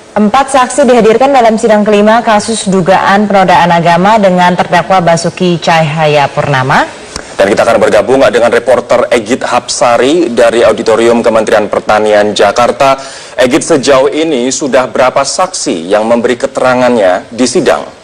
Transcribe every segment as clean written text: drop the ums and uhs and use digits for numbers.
Empat saksi dihadirkan dalam sidang kelima kasus dugaan penodaan agama dengan terdakwa Basuki Cahayapurnama. Dan kita akan bergabung dengan reporter Egit Hapsari dari Auditorium Kementerian Pertanian Jakarta. Egit, sejauh ini sudah berapa saksi yang memberi keterangannya di sidang?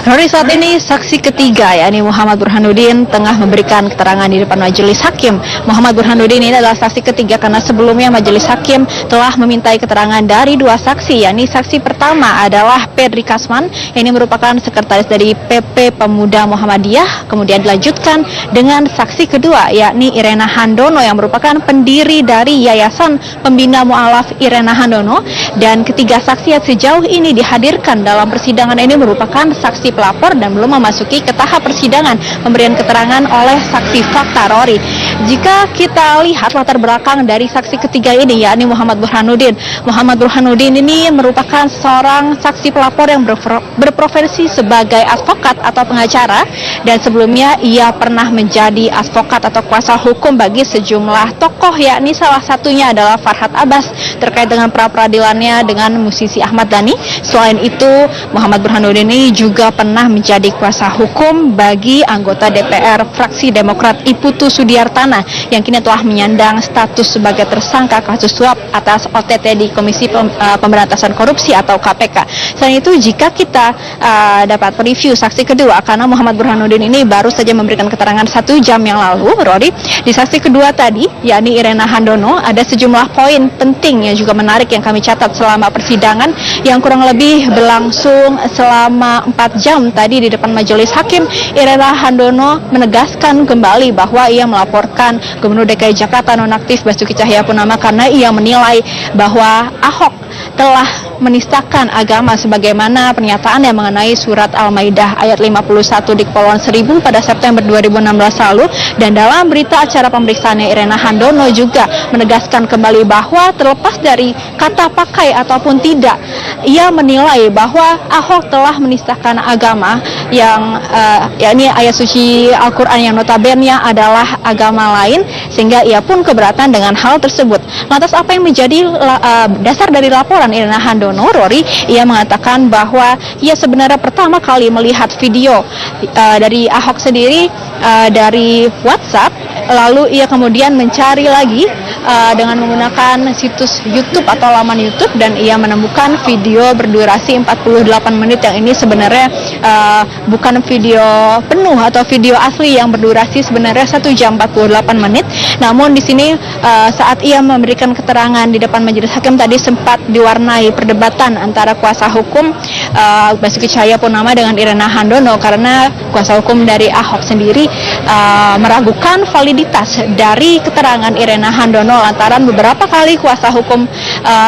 Rory, saat ini saksi ketiga yakni Muhammad Burhanuddin tengah memberikan keterangan di depan majelis hakim. Muhammad Burhanuddin ini adalah saksi ketiga karena sebelumnya majelis hakim telah memintai keterangan dari dua saksi, yakni saksi pertama adalah Pedri Kasman, ini merupakan sekretaris dari PP Pemuda Muhammadiyah, kemudian dilanjutkan dengan saksi kedua yakni Irena Handono yang merupakan pendiri dari Yayasan Pembina Mu'alaf Irena Handono, dan ketiga saksi yang sejauh ini dihadirkan dalam persidangan ini merupakan saksi pelapor dan belum memasuki ke tahap persidangan pemberian keterangan oleh saksi fakta. Rory, jika kita lihat latar belakang dari saksi ketiga ini yakni Muhammad Burhanuddin. Muhammad Burhanuddin ini merupakan seorang saksi pelapor yang berprofesi sebagai advokat atau pengacara, dan sebelumnya ia pernah menjadi advokat atau kuasa hukum bagi sejumlah tokoh, yakni salah satunya adalah Farhad Abbas terkait dengan pra-peradilannya dengan musisi Ahmad Dhani. Selain itu, Muhammad Burhanuddin ini juga pernah menjadi kuasa hukum bagi anggota DPR fraksi Demokrat Iputu Sudiartana yang kini telah menyandang status sebagai tersangka kasus suap atas OTT di Komisi Pemberantasan Korupsi atau KPK. Selain itu, jika kita dapat review saksi kedua, karena Muhammad Burhanuddin ini baru saja memberikan keterangan 1 jam yang lalu, Rory, di saksi kedua tadi, yakni Irena Handono, ada sejumlah poin penting yang juga menarik yang kami catat selama persidangan yang kurang lebih berlangsung selama 4 jam tadi di depan majelis hakim. Irena Handono menegaskan kembali bahwa ia melaporkan Gubernur DKI Jakarta nonaktif Basuki Cahayapurnama karena ia menilai bahwa Ahok telah menistakan agama sebagaimana pernyataan yang mengenai surat Al-Maidah ayat 51 di Kepulauan Seribu pada September 2016 lalu. Dan dalam berita acara pemeriksaannya, Irena Handono juga menegaskan kembali bahwa terlepas dari kata pakai ataupun tidak, ia menilai bahwa Ahok telah menistakan agama yang yakni ayat suci Al-Quran yang notabene adalah agama lain, sehingga ia pun keberatan dengan hal tersebut. Lantas apa yang menjadi dasar dari laporan Irena Handono, Rory? Ia mengatakan bahwa ia sebenarnya pertama kali melihat video dari Ahok sendiri dari WhatsApp, lalu ia kemudian mencari lagi dengan menggunakan situs YouTube atau laman YouTube, dan ia menemukan video berdurasi 48 menit yang ini sebenarnya bukan video penuh atau video asli yang berdurasi sebenarnya 1 jam 48 menit. Namun di sini saat ia memberikan keterangan di depan majelis hakim tadi sempat diwarnai perdebatan antara kuasa hukum Basuki Cahayapurnama dengan Irena Handono, karena kuasa hukum dari Ahok sendiri meragukan validitas dari keterangan Irena Handono lantaran beberapa kali kuasa hukum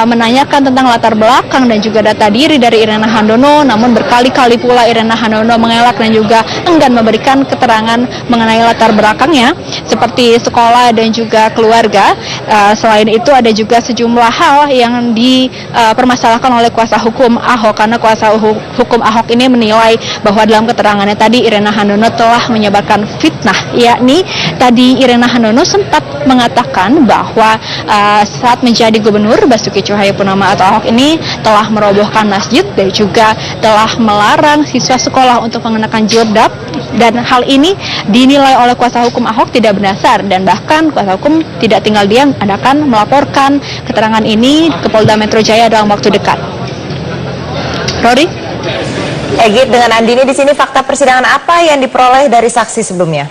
menanyakan tentang latar belakang dan juga data diri dari Irena Handono, namun berkali-kali pula Irena Handono mengelak dan juga enggan memberikan keterangan mengenai latar belakangnya seperti sekolah dan juga keluarga. Selain itu ada juga sejumlah hal yang dipermasalahkan oleh kuasa hukum Ahok, karena kuasa hukum Ahok ini menilai bahwa dalam keterangannya tadi Irena Handono telah menyebarkan fitnah, yakni tadi Irena Handono sempat mengatakan bahwa saat menjadi gubernur, Basuki Cahayapurnama atau Ahok ini telah merobohkan masjid dan juga telah melarang siswa sekolah untuk mengenakan jilbab, dan hal ini dinilai oleh kuasa hukum Ahok tidak berdasar, dan bahkan kuasa hukum tidak tinggal diam, akan melaporkan keterangan ini ke Polda Metro Jaya dalam waktu dekat. Rory? Egit, dengan Andini di sini, fakta persidangan apa yang diperoleh dari saksi sebelumnya?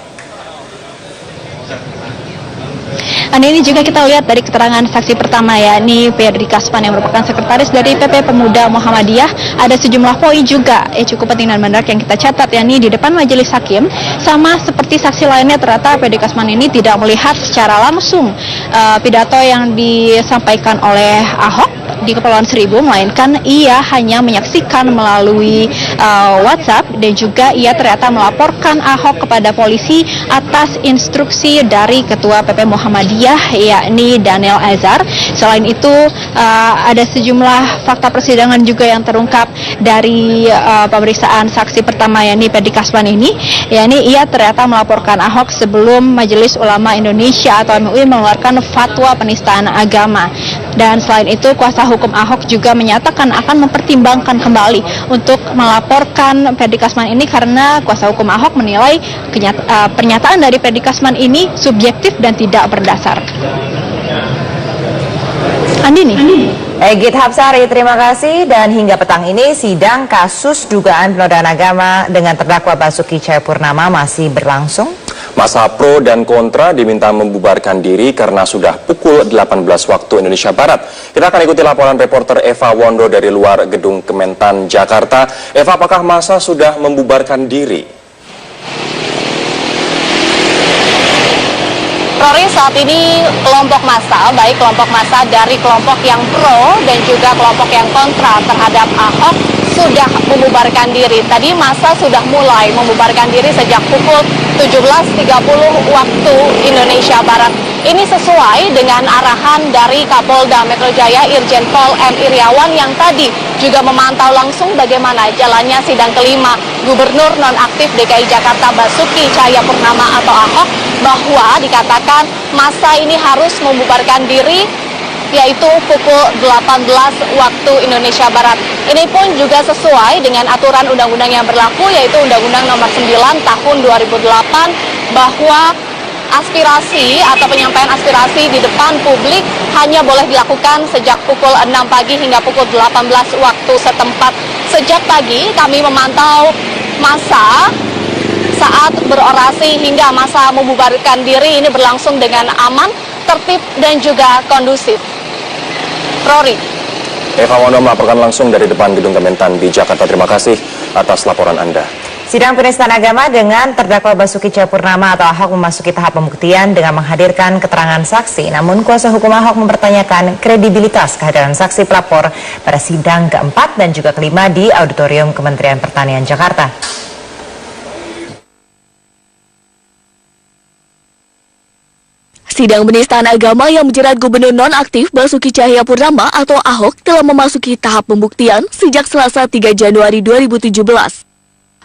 Ini juga kita lihat dari keterangan saksi pertama, yakni Pedri Kasman yang merupakan sekretaris dari PP Pemuda Muhammadiyah. Ada sejumlah poin juga cukup penting dan menarik yang kita catat, yakni di depan majelis hakim. Sama seperti saksi lainnya, ternyata Pedri Kasman ini tidak melihat secara langsung pidato yang disampaikan oleh Ahok di Kepulauan Seribu, melainkan ia hanya menyaksikan melalui WhatsApp, dan juga ia ternyata melaporkan Ahok kepada polisi atas instruksi dari Ketua PP Muhammadiyah, yakni Daniel Azhar. Selain itu ada sejumlah fakta persidangan juga yang terungkap dari pemeriksaan saksi pertama, yakni Perdi Kasman ini, yakni ia ternyata melaporkan Ahok sebelum Majelis Ulama Indonesia atau MUI mengeluarkan fatwa penistaan agama. Dan selain itu, kuasa hukum Ahok juga menyatakan akan mempertimbangkan kembali untuk melaporkan Perdi Kasman ini karena kuasa hukum Ahok menilai pernyataan dari Perdi Kasman ini subjektif dan tidak berdasar. Andini. Egit Hapsari, terima kasih. Dan hingga petang ini sidang kasus dugaan penodaan agama dengan terdakwa Basuki Cahayapurnama masih berlangsung. Masa pro dan kontra diminta membubarkan diri karena sudah pukul 18 waktu Indonesia Barat. Kita akan ikuti laporan reporter Eva Wondo dari luar gedung Kementan, Jakarta. Eva, apakah masa sudah membubarkan diri? Rory, saat ini kelompok massa, baik kelompok massa dari kelompok yang pro dan juga kelompok yang kontra terhadap Ahok sudah membubarkan diri. Tadi massa sudah mulai membubarkan diri sejak pukul 17.30 waktu Indonesia Barat. Ini sesuai dengan arahan dari Kapolda Metro Jaya Irjen Pol M. Iriawan yang tadi juga memantau langsung bagaimana jalannya sidang kelima Gubernur Nonaktif DKI Jakarta Basuki Cahayapurnama atau Ahok, bahwa dikatakan masa ini harus membubarkan diri yaitu pukul 18 waktu Indonesia Barat. Ini pun juga sesuai dengan aturan undang-undang yang berlaku, yaitu Undang-Undang Nomor 9 Tahun 2008, bahwa aspirasi atau penyampaian aspirasi di depan publik hanya boleh dilakukan sejak pukul 6 pagi hingga pukul 18 waktu setempat. Sejak pagi kami memantau massa saat berorasi hingga masa membubarkan diri ini berlangsung dengan aman, tertib, dan juga kondusif. Rory. Eva Wondo melaporkan langsung dari depan gedung Kementan di Jakarta. Terima kasih atas laporan Anda. Sidang penistaan agama dengan terdakwa Basuki Cahayapurnama atau Ahok memasuki tahap pembuktian dengan menghadirkan keterangan saksi. Namun kuasa hukum Ahok mempertanyakan kredibilitas kehadiran saksi pelapor pada sidang keempat dan juga kelima di Auditorium Kementerian Pertanian Jakarta. Sidang penistaan agama yang menjerat Gubernur Nonaktif Basuki Cahayapurnama atau Ahok telah memasuki tahap pembuktian sejak Selasa 3 Januari 2017.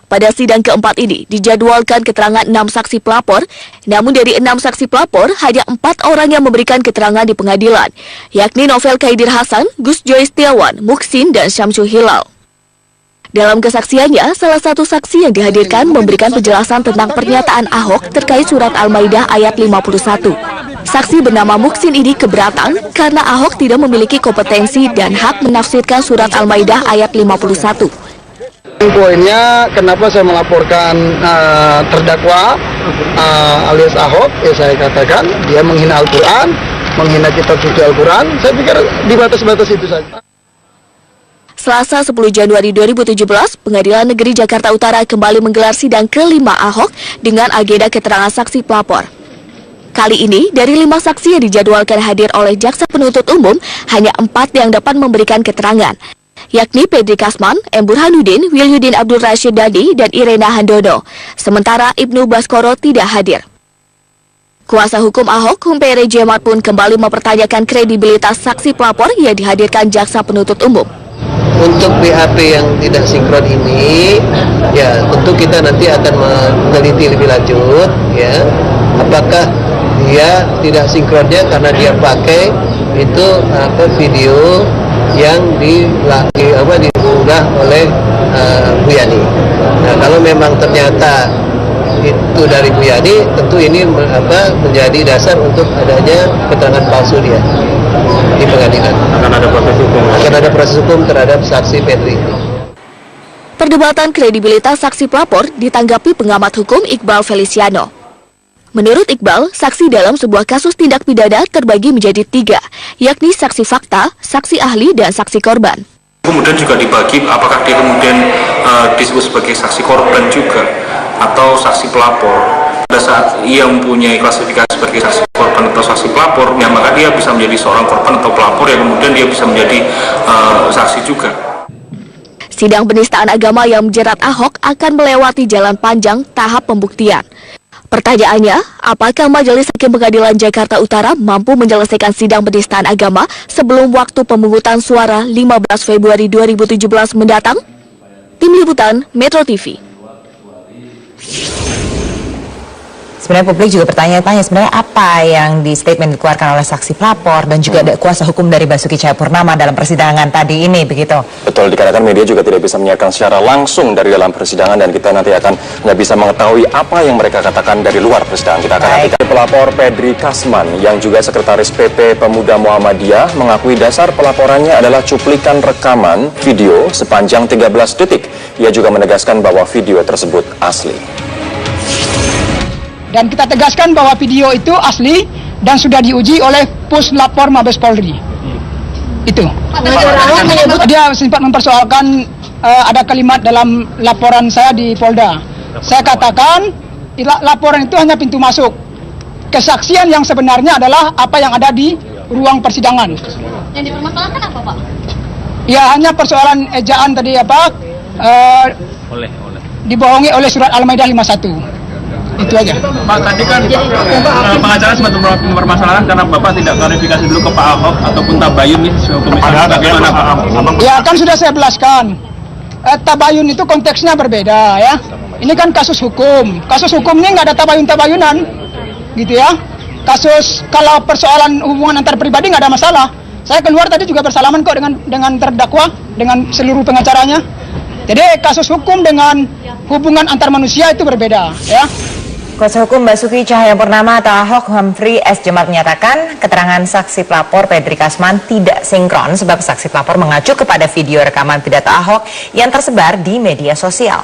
Pada sidang keempat ini dijadwalkan keterangan 6 saksi pelapor, namun dari 6 saksi pelapor hanya 4 orang yang memberikan keterangan di pengadilan, yakni Novel Kaidir Hasan, Gus Joy Setiawan, Muksin, dan Syamsul Hilal. Dalam kesaksiannya, salah satu saksi yang dihadirkan memberikan penjelasan tentang pernyataan Ahok terkait surat Al-Maidah ayat 51. Saksi bernama Muksin ini keberatan karena Ahok tidak memiliki kompetensi dan hak menafsirkan surat Al-Maidah ayat 51. Poinnya kenapa saya melaporkan terdakwa alias Ahok, ya saya katakan dia menghina Al-Quran, menghina kitab suci Al-Quran. Saya pikir di batas-batas itu saja. Selasa 10 Januari 2017, Pengadilan Negeri Jakarta Utara kembali menggelar sidang kelima Ahok dengan agenda keterangan saksi pelapor. Kali ini, dari 5 saksi yang dijadwalkan hadir oleh Jaksa Penuntut Umum, hanya 4 yang dapat memberikan keterangan, yakni Perdi Kasman, M. Burhanuddin, Wilyudin Abdul Rashid Dadi, dan Irena Handono. Sementara Ibnu Baskoro tidak hadir. Kuasa hukum Ahok, Humpere Jemat pun kembali mempertanyakan kredibilitas saksi pelapor yang dihadirkan Jaksa Penuntut Umum. Untuk BAP yang tidak sinkron ini, ya tentu kita nanti akan meneliti lebih lanjut, ya, apakah dia tidak sinkronnya karena dia pakai itu video yang diunggah oleh Bu Yani. Nah, kalau memang ternyata itu dari Bu Yani, tentu ini menjadi dasar untuk adanya keterangan palsu dia di pengadilan. Akan ada proses hukum terhadap saksi Perdi. Perdebatan kredibilitas saksi pelapor ditanggapi pengamat hukum Iqbal Feliciano. Menurut Iqbal, saksi dalam sebuah kasus tindak pidana terbagi menjadi 3, yakni saksi fakta, saksi ahli, dan saksi korban. Kemudian juga dibagi apakah dia kemudian disebut sebagai saksi korban juga atau saksi pelapor. Pada saat ia mempunyai klasifikasi sebagai saksi korban atau saksi pelapor, ya maka dia bisa menjadi seorang korban atau pelapor, yang kemudian dia bisa menjadi saksi juga. Sidang penistaan agama yang menjerat Ahok akan melewati jalan panjang tahap pembuktian. Pertanyaannya, apakah Majelis Hakim Pengadilan Jakarta Utara mampu menyelesaikan sidang penistaan agama sebelum waktu pemungutan suara 15 Februari 2017 mendatang? Tim Liputan Metro TV. Sebenarnya publik juga bertanya-tanya sebenarnya apa yang di statement dikeluarkan oleh saksi pelapor dan juga ada kuasa hukum dari Basuki Cahayapurnama dalam persidangan tadi ini, begitu. Betul, dikarenakan media juga tidak bisa menyiarkan secara langsung dari dalam persidangan dan kita nanti akan nggak bisa mengetahui apa yang mereka katakan dari luar persidangan. Kita akan nantikan. Pelapor Pedri Kasman yang juga sekretaris PP Pemuda Muhammadiyah mengakui dasar pelaporannya adalah cuplikan rekaman video sepanjang 13 detik. Ia juga menegaskan bahwa video tersebut asli. Dan kita tegaskan bahwa video itu asli dan sudah diuji oleh Puslapor Mabes Polri. Itu. Dia sempat mempersoalkan ada kalimat dalam laporan saya di Polda. Saya katakan laporan itu hanya pintu masuk. Kesaksian yang sebenarnya adalah apa yang ada di ruang persidangan. Yang dipermasalahkan apa, Pak? Ya hanya persoalan ejaan tadi apa? Dibohongi oleh surat Al-Maidah 51. Itu aja. Pak, tadi kan pengacara sempat mempermasalahkan karena Bapak tidak klarifikasi dulu ke Pak Ahok ataupun tabayun nih komisaris. Bagaimana Pak? Ya kan sudah saya jelaskan. Tabayun itu konteksnya berbeda ya. Ini kan kasus hukum. Kasus hukum ini nggak ada tabayun-tabayunan, gitu ya. Kasus kalau persoalan hubungan antar pribadi nggak ada masalah. Saya keluar tadi juga bersalaman kok dengan terdakwa, dengan seluruh pengacaranya. Jadi kasus hukum dengan hubungan antar manusia itu berbeda ya. Kuasa hukum Basuki Cahayapurnama atau Ahok Humphrey S. Jemar menyatakan keterangan saksi pelapor Pedri Kasman tidak sinkron sebab saksi pelapor mengacu kepada video rekaman pidato Ahok yang tersebar di media sosial.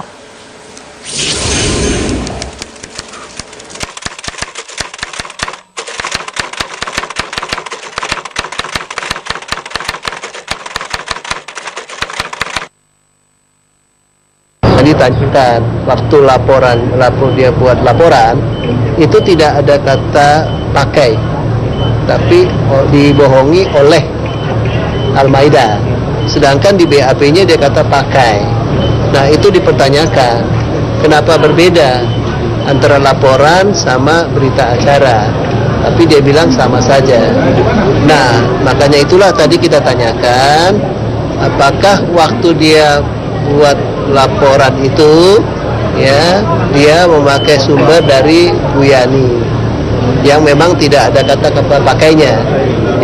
Ditanyakan waktu dia buat laporan itu tidak ada kata pakai, tapi dibohongi oleh Al-Maidah, sedangkan di BAP-nya dia kata pakai. Nah itu dipertanyakan kenapa berbeda antara laporan sama berita acara, tapi dia bilang sama saja. Nah makanya itulah tadi kita tanyakan apakah waktu dia buat laporan itu ya dia memakai sumber dari Bu Yani yang memang tidak ada kata pakainya,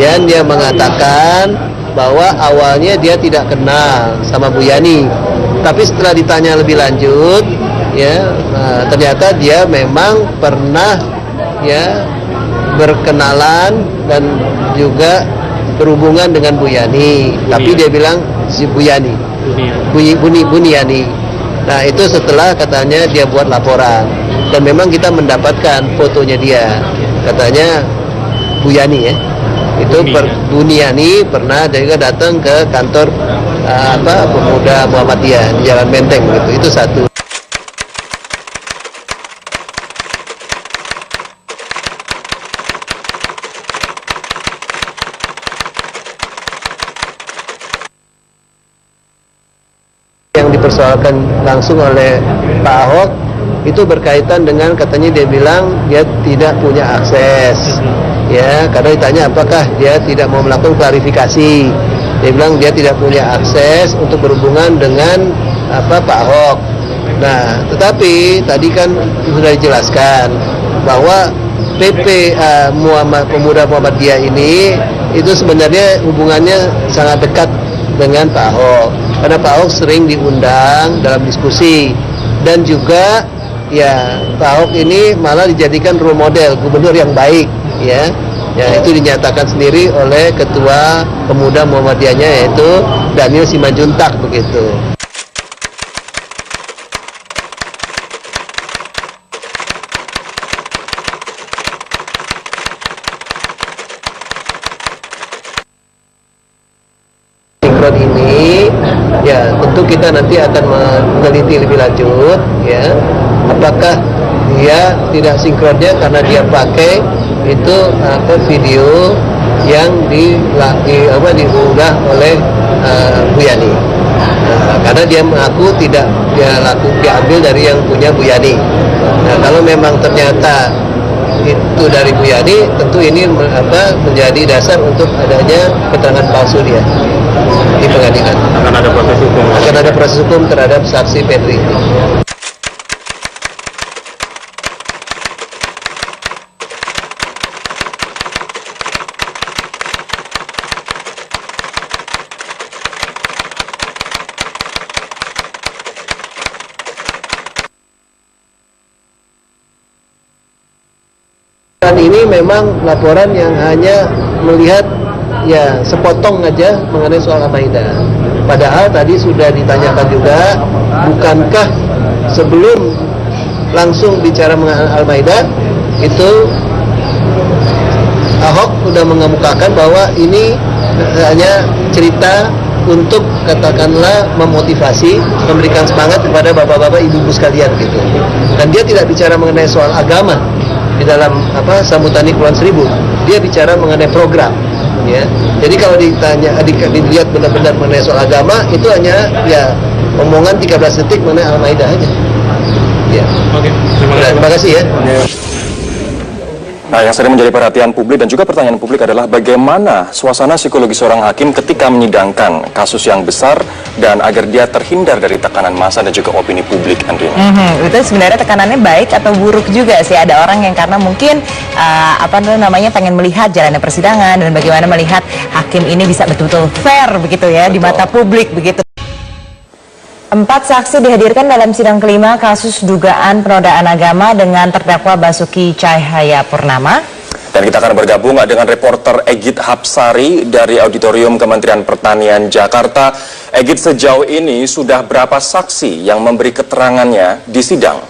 dan dia mengatakan bahwa awalnya dia tidak kenal sama Bu Yani, tapi setelah ditanya lebih lanjut ya ternyata dia memang pernah ya berkenalan dan juga berhubungan dengan Bu Yani, tapi dia bilang si Bu Yani Buniani. Nah itu setelah katanya dia buat laporan dan memang kita mendapatkan fotonya dia, katanya Bu Yani ya itu Buniani pernah juga datang ke kantor Pemuda Muhammadiyah di Jalan Menteng gitu. Itu satu. Yang dipersoalkan langsung oleh Pak Ahok itu berkaitan dengan katanya dia bilang dia tidak punya akses ya, karena ditanya apakah dia tidak mau melakukan klarifikasi, dia bilang dia tidak punya akses untuk berhubungan dengan Pak Ahok. Nah tetapi tadi kan sudah dijelaskan bahwa PP Pemuda Muhammadiyah ini itu sebenarnya hubungannya sangat dekat dengan Pak Ahok, karena Pak Ahok sering diundang dalam diskusi dan juga ya Pak Ahok ini malah dijadikan role model gubernur yang baik ya. Ya itu dinyatakan sendiri oleh Ketua Pemuda Muhammadiyahnya yaitu Daniel Simanjuntak begitu. sinkron ini, ya tentu kita nanti akan meneliti lebih lanjut, ya, apakah dia tidak sinkronnya karena dia pakai itu video yang diunggah oleh Bu Yani. Karena dia mengaku dia ambil dari yang punya Bu Yani. Nah, kalau memang ternyata itu dari Bu Yani, tentu ini menjadi dasar untuk adanya keterangan palsu dia di pengadilan. Akan ada proses hukum terhadap saksi Pedri. Ini memang laporan yang hanya melihat ya sepotong aja mengenai soal Al-Maidah. Padahal tadi sudah ditanyakan juga, bukankah sebelum langsung bicara mengenai Al-Maidah itu Ahok sudah mengemukakan bahwa ini hanya cerita untuk katakanlah memotivasi, memberikan semangat kepada bapak-bapak ibu-ibu sekalian gitu. Dan dia tidak bicara mengenai soal agama di dalam sambutan Kepulauan Seribu. Dia bicara mengenai program, ya. Jadi kalau dilihat benar-benar mengenai soal agama, itu hanya ya omongan 13 detik mengenai Al-Maidah aja. Ya. Oke. Terima kasih ya. Nah, yang sering menjadi perhatian publik dan juga pertanyaan publik adalah bagaimana suasana psikologi seorang hakim ketika menyidangkan kasus yang besar dan agar dia terhindar dari tekanan massa dan juga opini publik, Andrina. Itu sebenarnya tekanannya baik atau buruk juga sih. Ada orang yang karena mungkin pengen melihat jalannya persidangan dan bagaimana melihat hakim ini bisa betul-betul fair begitu ya di mata publik begitu. 4 saksi dihadirkan dalam sidang kelima kasus dugaan penodaan agama dengan terdakwa Basuki Cahayapurnama. Dan kita akan bergabung dengan reporter Egit Hapsari dari Auditorium Kementerian Pertanian Jakarta. Egit, sejauh ini sudah berapa saksi yang memberi keterangannya di sidang?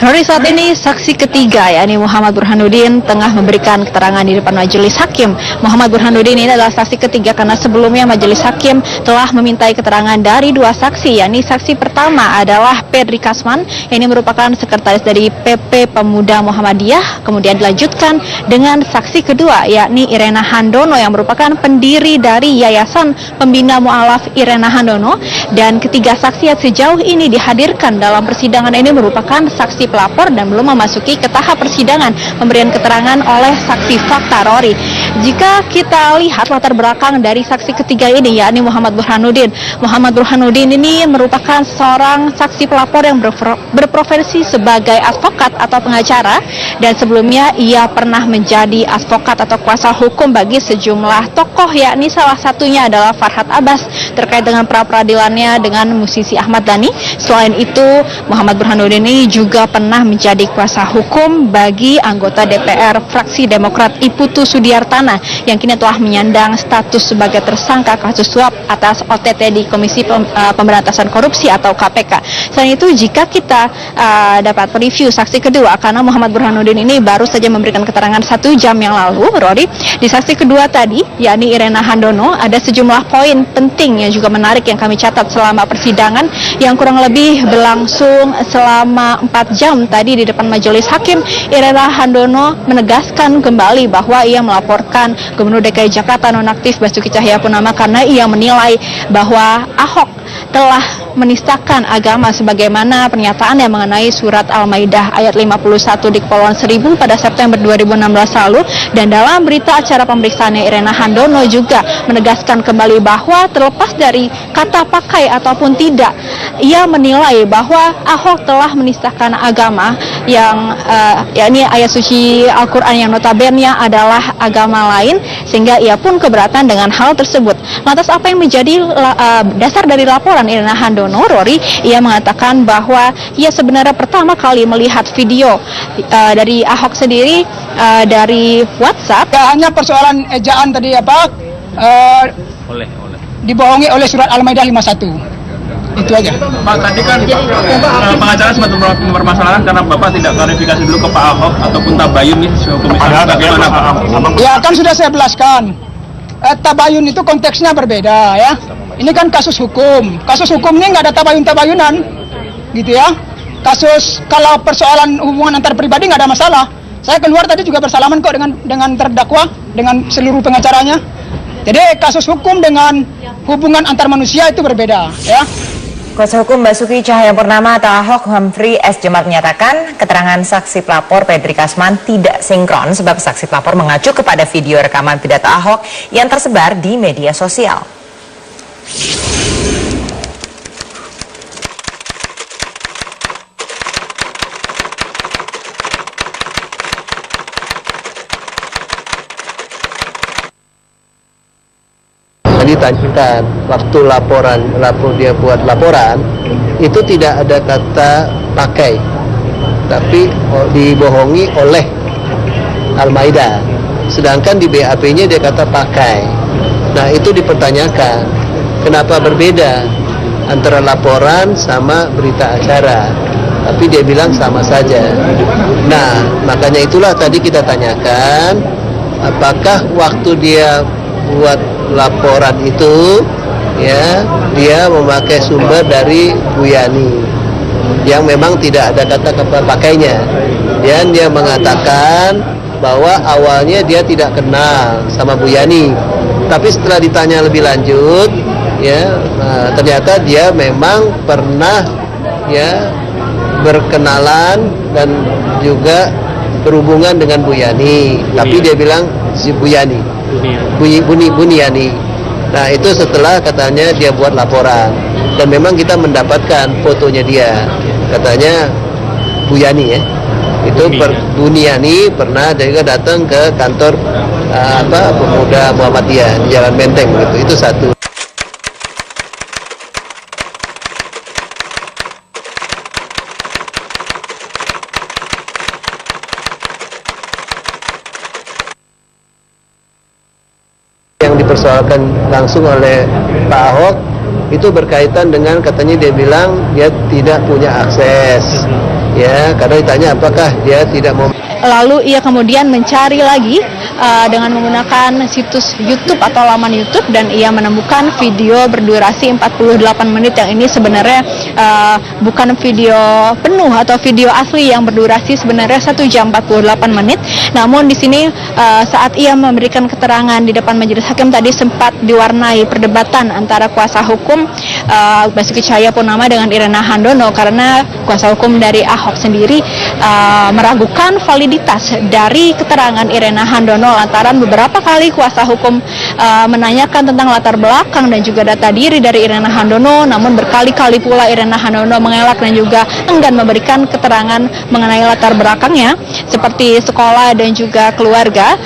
Rory, saat ini saksi ketiga yakni Muhammad Burhanuddin tengah memberikan keterangan di depan majelis hakim. Muhammad Burhanuddin ini adalah saksi ketiga karena sebelumnya majelis hakim telah memintai keterangan dari 2 saksi, yakni saksi pertama adalah Pedri Kasman, ini merupakan sekretaris dari PP Pemuda Muhammadiyah, kemudian dilanjutkan dengan saksi kedua yakni Irena Handono yang merupakan pendiri dari Yayasan Pembina Mu'alaf Irena Handono, dan ketiga saksi yang sejauh ini dihadirkan dalam persidangan ini merupakan saksi pelapor dan belum memasuki ke tahap persidangan pemberian keterangan oleh saksi fakta, Rory. Jika kita lihat latar belakang dari saksi ketiga ini yakni Muhammad Burhanuddin. Muhammad Burhanuddin ini merupakan seorang saksi pelapor yang berprofesi sebagai advokat atau pengacara, dan sebelumnya ia pernah menjadi advokat atau kuasa hukum bagi sejumlah tokoh, yakni salah satunya adalah Farhad Abbas terkait dengan pra-peradilannya dengan musisi Ahmad Dhani. Selain itu, Muhammad Burhanuddin ini juga pernah menjadi kuasa hukum bagi anggota DPR fraksi Demokrat Iputu Sudiartana yang kini telah menyandang status sebagai tersangka kasus suap atas OTT di Komisi Pemberantasan Korupsi atau KPK. Selain itu, jika kita dapat review saksi kedua, karena Muhammad Burhanuddin ini baru saja memberikan keterangan 1 jam yang lalu, Rory, di saksi kedua tadi yakni Irena Handono, ada sejumlah poin penting yang juga menarik yang kami catat selama persidangan yang kurang lebih berlangsung selama 4 jam tadi di depan majelis hakim. Irena Handono menegaskan kembali bahwa ia melaporkan Gubernur DKI Jakarta nonaktif Basuki Cahayapurnama karena ia menilai bahwa Ahok telah menistakan agama sebagaimana pernyataan yang mengenai surat Al-Maidah ayat 51 di Kepulauan Seribu pada September 2016 lalu. Dan dalam berita acara pemeriksaannya, Irena Handono juga menegaskan kembali bahwa terlepas dari kata pakai ataupun tidak, ia menilai bahwa Ahok telah menistakan agama yang yakni ayat suci Al-Quran yang notabene adalah agama lain, sehingga ia pun keberatan dengan hal tersebut. Lantas apa yang menjadi dasar dari laporan Irena Handono, Rory? Ia mengatakan bahwa ia sebenarnya pertama kali melihat video dari Ahok sendiri dari WhatsApp. Ya, hanya persoalan ejaan tadi dibohongi oleh surat Al-Maidah 51. Itu aja. Pak, tadi kan pengacara sempat mempermasalahkan karena Bapak tidak klarifikasi dulu ke Pak Ahok ataupun tabayun nih hukum Islam. Bagaimana Pak? Ya, kan sudah saya jelaskan. tabayun itu konteksnya berbeda ya. Ini kan kasus hukum. Kasus hukum ini nggak ada tabayun-tabayunan, gitu ya. Kasus kalau persoalan hubungan antar pribadi nggak ada masalah. Saya keluar tadi juga bersalaman kok dengan terdakwa, dengan seluruh pengacaranya. Jadi kasus hukum dengan hubungan antar manusia itu berbeda ya. Kuasa hukum Basuki Cahayapurnama atau Ahok, Humphrey S. Jemat menyatakan keterangan saksi pelapor Pedri Kasman tidak sinkron sebab saksi pelapor mengacu kepada video rekaman pidato Ahok yang tersebar di media sosial. Ditanyakan waktu dia buat laporan itu tidak ada kata pakai, tapi dibohongi oleh Al-Maidah. Sedangkan di BAP-nya dia kata pakai. Nah itu dipertanyakan kenapa berbeda antara laporan sama berita acara, tapi dia bilang sama saja. Nah makanya itulah tadi kita tanyakan apakah waktu dia buat laporan itu ya dia memakai sumber dari Bu Yani yang memang tidak ada kata pakainya, dan dia mengatakan bahwa awalnya dia tidak kenal sama Bu Yani, tapi setelah ditanya lebih lanjut ya ternyata dia memang pernah ya berkenalan dan juga berhubungan dengan Bu Yani, tapi dia bilang si Bu Yani Buniani. Nah itu setelah katanya dia buat laporan, dan memang kita mendapatkan fotonya dia, katanya Bu Yani ya itu Buniani pernah juga datang ke kantor Pemuda Muhammadiyah di Jalan Menteng gitu. Itu satu. Yang dipersoalkan langsung oleh Pak Ahok itu berkaitan dengan katanya dia bilang dia tidak punya akses ya, karena ditanya apakah dia tidak mau. Lalu ia kemudian mencari lagi dengan menggunakan situs YouTube atau laman YouTube, dan ia menemukan video berdurasi 48 menit yang ini sebenarnya bukan video penuh atau video asli yang berdurasi sebenarnya 1 jam 48 menit. Namun di sini saat ia memberikan keterangan di depan majelis hakim tadi sempat diwarnai perdebatan antara kuasa hukum Basuki Cahayapurnama dengan Irena Handono, karena kuasa hukum dari Ahok sendiri meragukan validitas dari keterangan Irena Handono lantaran beberapa kali kuasa hukum menanyakan tentang latar belakang dan juga data diri dari Irena Handono, namun berkali-kali pula Irena Handono mengelak dan juga enggan memberikan keterangan mengenai latar belakangnya seperti sekolah dan juga keluarga.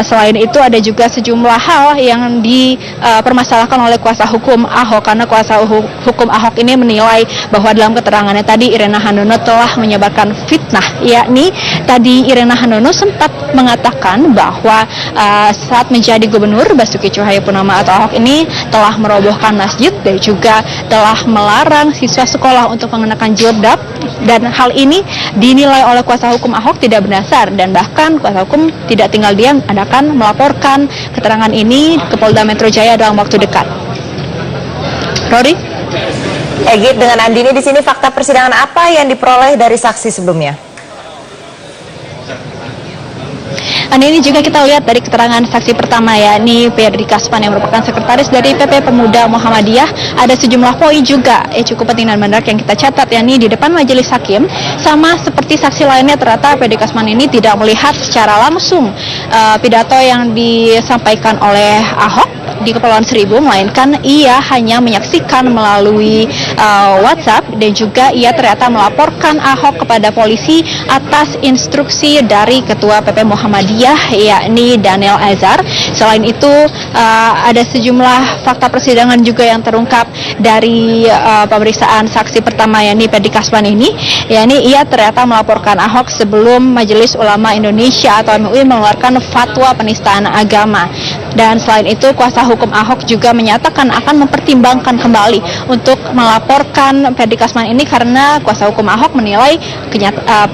Selain itu ada juga sejumlah hal yang dipermasalahkan oleh kuasa hukum Ahok, karena kuasa hukum Ahok ini menilai bahwa dalam keterangannya tadi Irena Handono telah menyebarkan fitnah, yakni tadi Irena Handono sempat mengatakan bahwa saat menjadi gubernur Basuki Cahayapurnama atau Ahok ini telah merobohkan masjid dan juga telah melarang siswa sekolah untuk mengenakan jilbab, dan hal ini dinilai oleh kuasa hukum Ahok tidak berdasar, dan bahkan kuasa hukum tidak tinggal diam, akan melaporkan keterangan ini ke Polda Metro Jaya dalam waktu dekat. Rory? Egit dengan Andini, di sini fakta persidangan apa yang diperoleh dari saksi sebelumnya? Ini juga kita lihat dari keterangan saksi pertama, yakni Pedri Kasman yang merupakan sekretaris dari PP Pemuda Muhammadiyah. Ada sejumlah poin juga cukup penting dan menarik yang kita catat, yakni di depan majelis hakim sama seperti saksi lainnya ternyata Pedri Kasman ini tidak melihat secara langsung pidato yang disampaikan oleh Ahok di Kepulauan Seribu, melainkan ia hanya menyaksikan melalui WhatsApp, dan juga ia ternyata melaporkan Ahok kepada polisi atas instruksi dari Ketua PP Muhammadiyah yakni Daniel Azhar. Selain itu ada sejumlah fakta persidangan juga yang terungkap dari pemeriksaan saksi pertama yakni Pedri Kasman ini, yakni ia ternyata melaporkan Ahok sebelum Majelis Ulama Indonesia atau MUI mengeluarkan fatwa penistaan agama. Dan selain itu kuasa hukum Ahok juga menyatakan akan mempertimbangkan kembali untuk melaporkan Pedri Kasman ini karena kuasa hukum Ahok menilai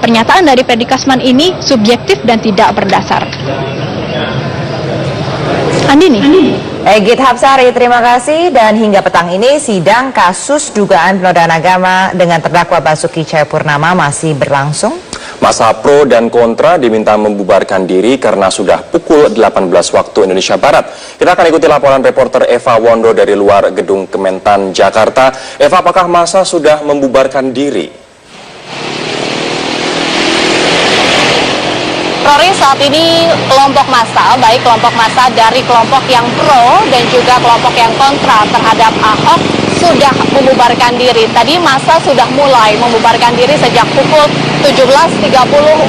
pernyataan dari Pedri Kasman ini subjektif dan tidak berdasar. Andini. Egit Hapsari, terima kasih. Dan hingga petang ini sidang kasus dugaan penodaan agama dengan terdakwa Basuki Cahayapurnama masih berlangsung. Masa pro dan kontra diminta membubarkan diri karena sudah pukul 18 waktu Indonesia Barat. Kita akan ikuti laporan reporter Eva Wondo dari luar gedung Kementan, Jakarta. Eva, apakah masa sudah membubarkan diri? Rory, saat ini kelompok massa, baik kelompok massa dari kelompok yang pro dan juga kelompok yang kontra terhadap Ahok sudah membubarkan diri. Tadi massa sudah mulai membubarkan diri sejak pukul 17.30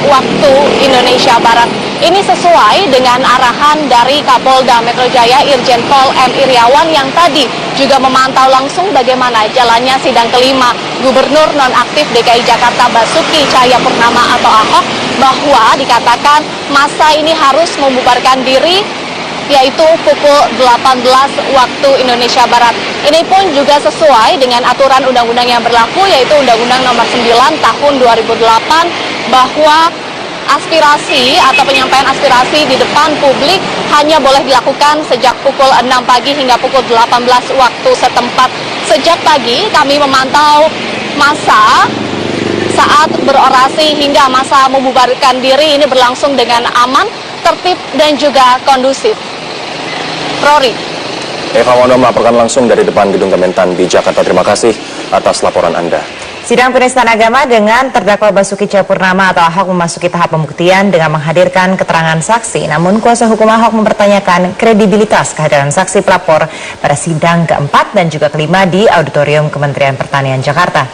waktu Indonesia Barat. Ini sesuai dengan arahan dari Kapolda Metro Jaya Irjen Pol M. Iriawan yang tadi juga memantau langsung bagaimana jalannya sidang kelima Gubernur Nonaktif DKI Jakarta Basuki Cahayapurnama atau Ahok, bahwa dikatakan massa ini harus membubarkan diri yaitu pukul 18 waktu Indonesia Barat. Ini pun juga sesuai dengan aturan undang-undang yang berlaku, yaitu Undang-Undang Nomor 9 Tahun 2008, bahwa aspirasi atau penyampaian aspirasi di depan publik hanya boleh dilakukan sejak pukul 6 pagi hingga pukul 18 waktu setempat. Sejak pagi kami memantau massa saat berorasi hingga massa membubarkan diri ini berlangsung dengan aman, tertib dan juga kondusif. Rory. Eva Wondo melaporkan langsung dari depan gedung Kementan di Jakarta. Terima kasih atas laporan Anda. Sidang penistaan agama dengan terdakwa Basuki Cahayapurnama atau Ahok memasuki tahap pembuktian dengan menghadirkan keterangan saksi. Namun kuasa hukum Ahok mempertanyakan kredibilitas kehadiran saksi pelapor pada sidang keempat dan juga kelima di Auditorium Kementerian Pertanian Jakarta.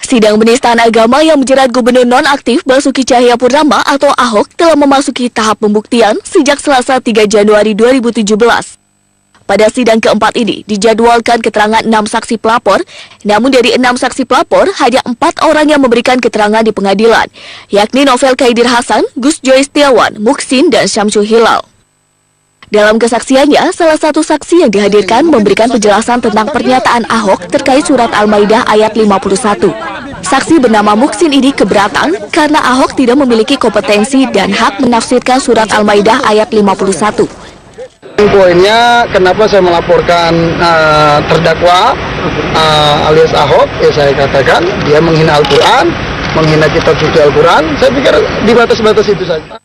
Sidang penistaan agama yang menjerat Gubernur nonaktif Basuki Cahayapurnama atau Ahok telah memasuki tahap pembuktian sejak Selasa 3 Januari 2017. Pada sidang keempat ini dijadwalkan keterangan 6 saksi pelapor, namun dari 6 saksi pelapor hanya 4 orang yang memberikan keterangan di pengadilan, yakni Novel Kaidir Hasan, Gus Joy Setiawan, Muksin, dan Syamsul Hilal. Dalam kesaksiannya, salah satu saksi yang dihadirkan memberikan penjelasan tentang pernyataan Ahok terkait surat Al-Maidah ayat 51. Saksi bernama Muksin ini keberatan karena Ahok tidak memiliki kompetensi dan hak menafsirkan surat Al-Maidah ayat 51. Poinnya kenapa saya melaporkan terdakwa alias Ahok, saya katakan dia menghina Al-Quran, menghina kitab suci Al-Quran. Saya pikir di batas-batas itu saja.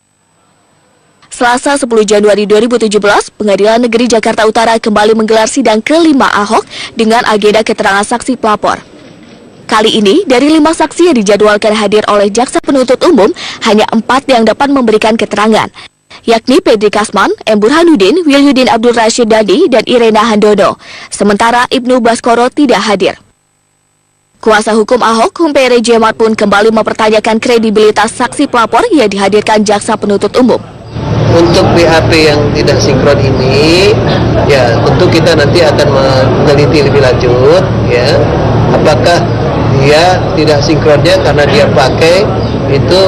Selasa 10 Januari 2017, Pengadilan Negeri Jakarta Utara kembali menggelar sidang kelima Ahok dengan agenda keterangan saksi pelapor. Kali ini, dari 5 saksi yang dijadwalkan hadir oleh Jaksa Penuntut Umum, hanya 4 yang dapat memberikan keterangan, yakni Pedri Kasman, M. Burhanuddin, Wilyudin Abdul Rashid Dadi, dan Irena Handono. Sementara Ibnu Baskoro tidak hadir. Kuasa hukum Ahok, Humpere Jemat pun kembali mempertanyakan kredibilitas saksi pelapor yang dihadirkan Jaksa Penuntut Umum. Untuk BAP yang tidak sinkron ini, ya tentu kita nanti akan meneliti lebih lanjut, ya, apakah dia tidak sinkronnya karena dia pakai itu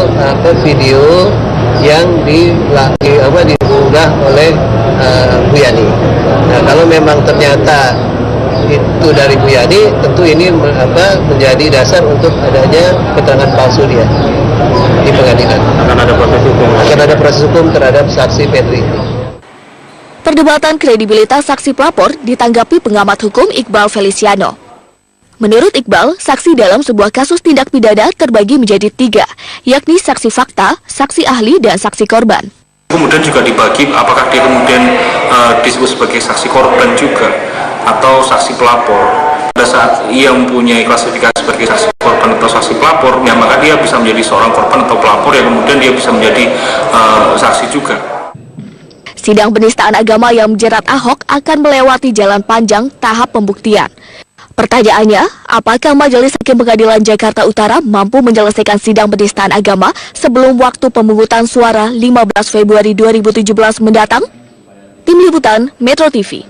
video yang diunggah oleh Bu Yani. Nah, kalau memang ternyata itu dari Bu Yani, tentu ini menjadi dasar untuk adanya keterangan palsu dia di pengadilan. Akan ada proses hukum terhadap saksi Pedri. Perdebatan kredibilitas saksi pelapor ditanggapi pengamat hukum Iqbal Feliciano. Menurut Iqbal, saksi dalam sebuah kasus tindak pidana terbagi menjadi 3, yakni saksi fakta, saksi ahli, dan saksi korban. Kemudian juga dibagi apakah dia kemudian disebut sebagai saksi korban juga atau saksi pelapor. Pada saat ia mempunyai klasifikasi sebagai saksi korban atau saksi pelapor, ya maka dia bisa menjadi seorang korban atau pelapor yang kemudian dia bisa menjadi saksi juga. Sidang penistaan agama yang menjerat Ahok akan melewati jalan panjang tahap pembuktian. Pertanyaannya, apakah Majelis Hakim Pengadilan Jakarta Utara mampu menyelesaikan sidang penistaan agama sebelum waktu pemungutan suara 15 Februari 2017 mendatang? Tim Liputan Metro TV.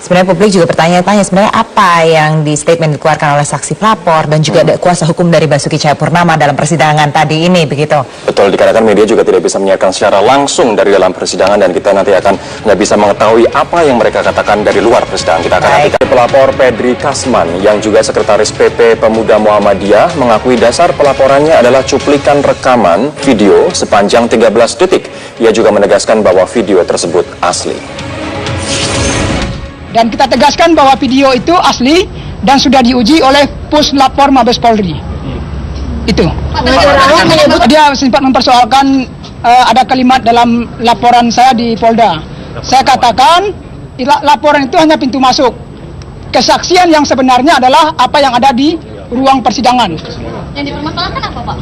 Sebenarnya publik juga bertanya-tanya sebenarnya apa yang di statement dikeluarkan oleh saksi pelapor dan juga ada kuasa hukum dari Basuki Cahayapurnama dalam persidangan tadi ini, begitu. Betul, dikarenakan media juga tidak bisa menyiarkan secara langsung dari dalam persidangan dan kita nanti akan nggak bisa mengetahui apa yang mereka katakan dari luar persidangan. Kita akan nantikan. Pelapor Pedri Kasman yang juga sekretaris PP Pemuda Muhammadiyah mengakui dasar pelaporannya adalah cuplikan rekaman video sepanjang 13 detik. Ia juga menegaskan bahwa video tersebut asli. Dan kita tegaskan bahwa video itu asli dan sudah diuji oleh Puslapor Mabes Polri. Itu. Dia sempat mempersoalkan ada kalimat dalam laporan saya di Polda. Saya katakan laporan itu hanya pintu masuk. Kesaksian yang sebenarnya adalah apa yang ada di ruang persidangan. Yang dipermasalahkan apa, Pak?